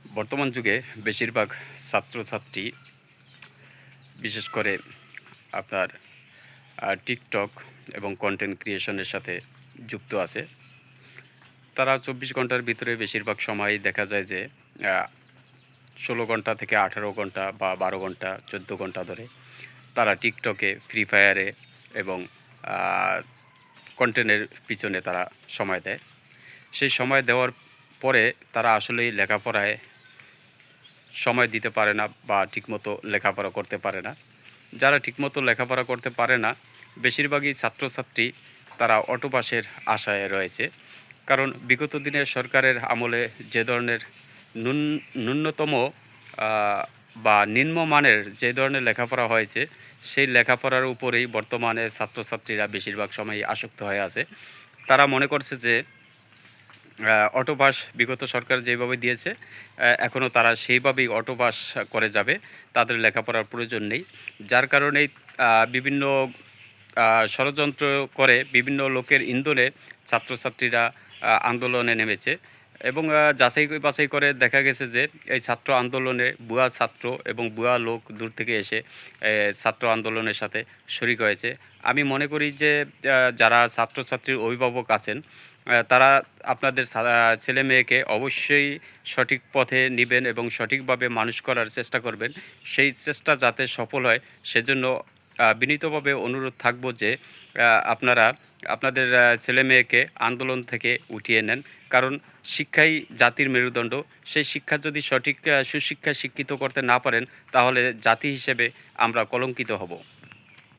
বর্তমান যুগে বেশিরভাগ ছাত্রছাত্রী বিশেষ করে আপনার টিকটক এবং কন্টেন্ট ক্রিয়েশনের সাথে যুক্ত আছে। তারা ২৪ ঘন্টার ভিতরে বেশিরভাগ সময় দেখা যায় যে ১৬ ঘন্টা থেকে ১৮ ঘন্টা বা ১২ ঘন্টা ১৪ ঘন্টা ধরে তারা টিকটকে, ফ্রি ফায়ারে এবং কন্টেন্টের পিছনে তারা সময় দেয়। সেই সময় দেওয়ার পরে তারা আসলেই লেখাপড়ায় সময় দিতে পারে না বা ঠিকমতো লেখাপড়া করতে পারে না। যারা ঠিকমতো লেখাপড়া করতে পারে না, বেশিরভাগই ছাত্রছাত্রী তারা অটোপাসের আশায় রয়েছে। কারণ বিগত দিনে সরকারের আমলে যে ধরনের ন্যূনতম আ বা নিম্নমানের যে ধরনের লেখাপড়া হয়েছে, সেই লেখাপড়ার উপরেই বর্তমানে ছাত্রছাত্রীরা বেশিরভাগ সময়ই আসক্ত হয়ে আছে। তারা মনে করছে যে অটোপাস বিগত সরকার যেভাবে দিয়েছে এখনও তারা সেইভাবেই অটোপাস করে যাবে। তাদের লেখাপড়ার প্রয়োজন নেই। যার কারণেই বিভিন্ন ষড়যন্ত্র করে বিভিন্ন লোকের ইন্ধনে ছাত্রছাত্রীরা আন্দোলনে নেমেছে এবং যাচাই বাছাই করে দেখা গেছে যে এই ছাত্র আন্দোলনে ভুয়া ছাত্র এবং ভুয়া লোক দূর থেকে এসে ছাত্র আন্দোলনের সাথে শরিক হয়েছে। আমি মনে করি যে যারা ছাত্রছাত্রীর অভিভাবক আছেন তারা আপনাদের ছেলেমেয়েকে অবশ্যই সঠিক পথে নিবেন এবং সঠিকভাবে মানুষ করার চেষ্টা করবেন। সেই চেষ্টা যাতে সফল হয় সেজন্য বিনীতভাবে অনুরোধ থাকব যে আপনারা আপনাদের ছেলেমেয়েকে আন্দোলন থেকে উঠিয়ে নেন। কারণ শিক্ষাই জাতির মেরুদণ্ড। সেই শিক্ষা যদি সঠিক সুশিক্ষায় শিক্ষিত করতে না পারেন তাহলে জাতি হিসেবে আমরা কলঙ্কিত হব।